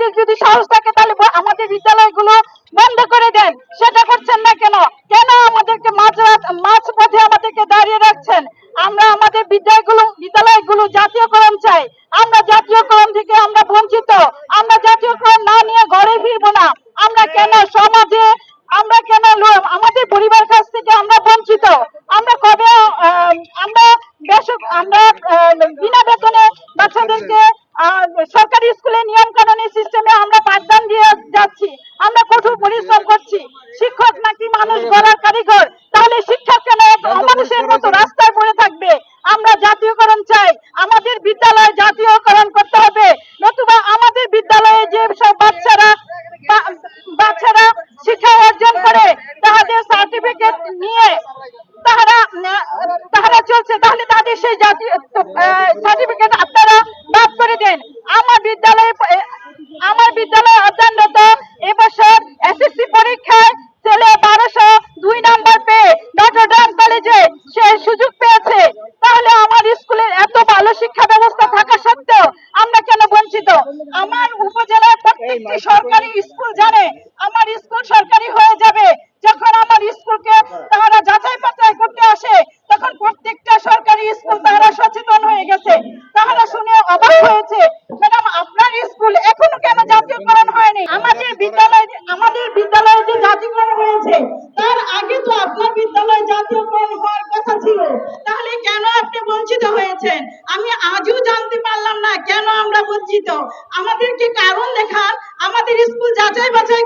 আপনাদের যদি সাহস থাকে তাহলে আমাদের বিদ্যালয়গুলো বন্ধ করে দেন। সেটা করছেন না কেন? কেন আমাদেরকে মাঝ পথে আমাদেরকে দাঁড়িয়ে রাখছেন? আমরা আমাদের বিদ্যালয়গুলো জাতীয়করণ চাই। আমরা জাতীয়করণ থেকে আমরা বঞ্চিত। আমরা জাতীয়করণ না নিয়ে ঘরে ফিরবো না। আমরা কেন সমাজে আমাদের পরিবার কাছ থেকে আমরা বঞ্চিত? আমরা কবে আমরা আমরা বিনা বেতনে বাচ্চাদেরকে সরকারি স্কুলে নিয়ম কানুনের সিস্টেমে আমরা পাঠদান দিয়ে যাচ্ছি। আমরা কঠোর পরিশ্রম করছি। শিক্ষক নাকি মানুষ গড়ার কারিগর, তাহলে শিক্ষক কেন অমানুষের মতো রাস্তায় পড়ে থাকবে? আমরা জাতীয়করণ চাই। আমাদের বিদ্যালয় জাতীয়করণ করতে হবে, নতুবা আমাদের বিদ্যালয়ে যে সব বাচ্চারা শিক্ষা অর্জন করে তাদের সার্টিফিকেট নিয়ে তাহারা চলছে, তাহলে তাদের সেই জাতীয় সার্টিফিকেট আপনারা বাদ করে দেন। আমার বিদ্যালয়ে অধ্যয়নরত এবছর এসএসসি পরীক্ষায় ছেলে 1202 নাম্বার পেয়ে নটরডেম কলেজে সে সুযোগ পেয়েছে। তাহলে আমার স্কুলের এত ভালো শিক্ষা ব্যবস্থা থাকা সত্ত্বেও আমরা কেন বঞ্চিত? আমার উপজেলার প্রত্যেকটি সরকারি স্কুল জানে আমার স্কুল সরকারি হয়ে যাবে। যখন আমার স্কুলকে তারা যাচাই বাছাই করতে আসে, তখন প্রত্যেকটা সরকারি স্কুল তারা সচেতন হয়ে গেছে। তারা শুনে অবাক হয়েছে, ম্যাডাম আপনার স্কুল এখনো কেন জাতীয়করণ হয়নি? আমাদের বিদ্যালয়ে যে জাতীয়করণ হয়েছে তার আগে তো আপনার বিদ্যালয় জাতীয়করণ হওয়ার কথা ছিল। তাহলে কেন আপনি বঞ্চিত হয়েছেন? আমি আজও জানতে পারলাম না কেন আমরা বঞ্চিত। আমাদেরকে কারণ দেখান। আমাদের স্কুল যাচাই বাছাই